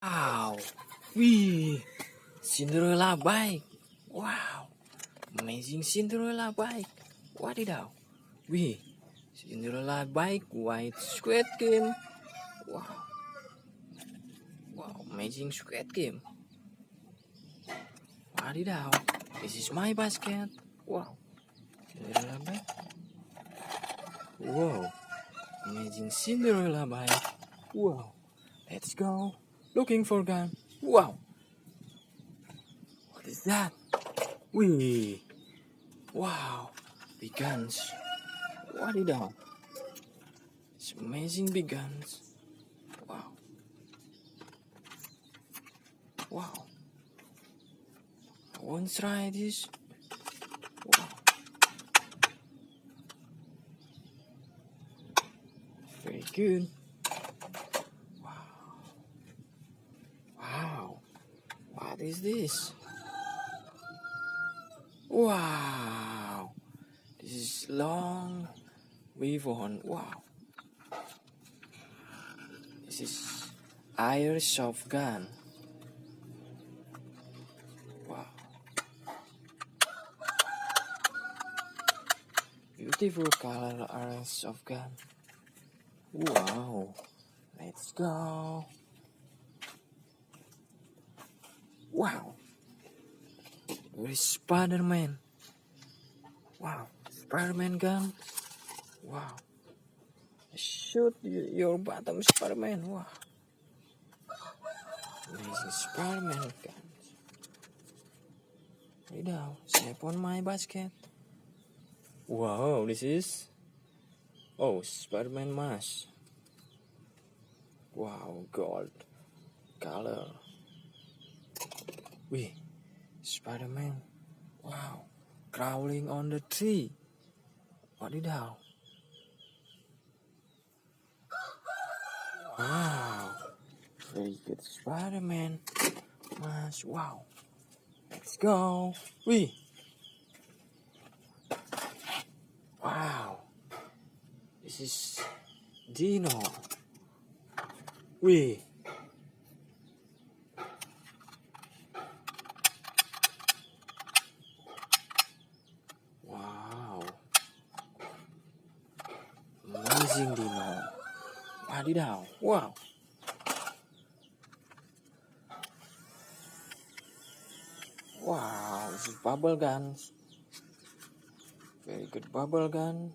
Wow, wih, Cinderella bike. Wow, amazing Cinderella bike. Wadidaw, wih, Cinderella bike white squid game. Wow, wow, amazing squid game. Wadidaw, this is my basket. Wow, Cinderella bike. Wow, amazing Cinderella bike. Wow, let's go. Looking for gun. Wow, what is that? Wih, wow, big guns. Wadidaw, it's amazing big guns. Wow, wow, I want to try this. Wow, very good. Wow, wow, what is this? Wow, this is long wave on. Wow, this is airsoft gun. Wow, beautiful color airsoft gun. Wow, let's go. Wow, there is Spiderman. Wow, Spiderman gun. Wow, shoot your bottom Spiderman. Wow, amazing Spiderman gun. Now, step on my basket. Wow, this is Spiderman mask. Wow, gold color. Wih, Spiderman. Wow, crawling on the tree. Wadidaw. Wow, very good Spiderman mask. Wow, let's go. Wih. Wow, this is Dino. Wih. Wow, amazing Dino. Wadidaw. Wow. Wow, this is bubble guns. Very good bubble gun.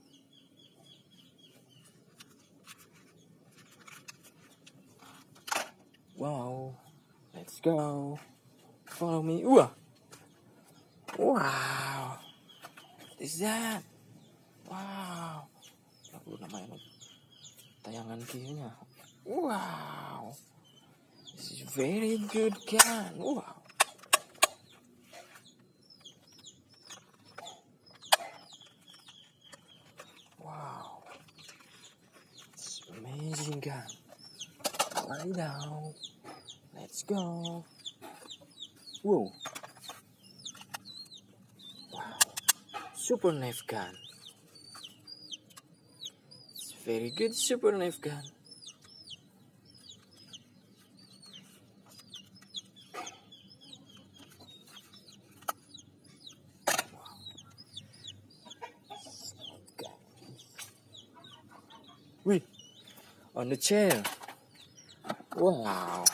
Wow, let's go. Follow me. Wow. Wow. What is that? Wow. Lagu namanya tayangan kirinya. Wow. This is very good gun. Wow. Wow. It's amazing gun. Lie down. Let's go. Whoa. Wow. Super knife gun. It's very good super knife gun. Wait, on the chair. Wow.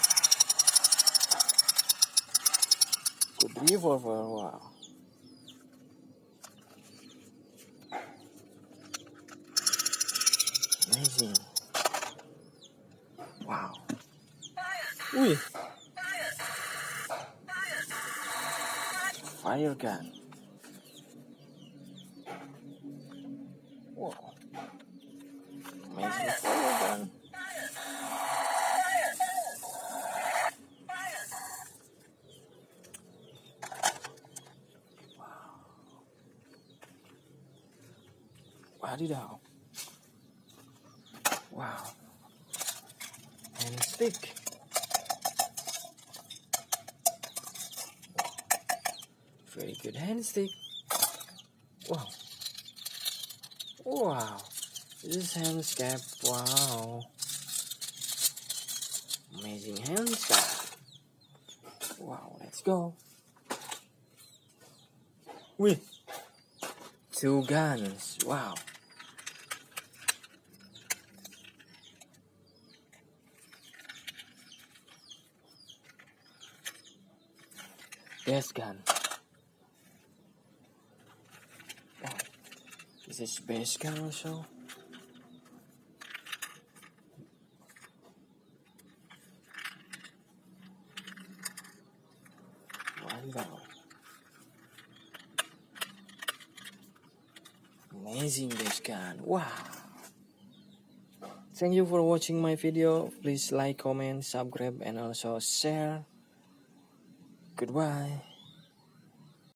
Good revolver. Wow. Amazing. Wow. Wih. Fire gun. Wow. Amazing fire gun. Wadidaw. Wow. And stick. Very good hand stick. Wow. Wow. This is hand cap. Wow. Amazing hand cap. Let's go. Wih, 2 guns. Wow. Best gun. Wow. This is best gun also. Wow. Amazing best gun. Wow. Thank you for watching my video. Please like, comment, subscribe, and also share. Goodbye.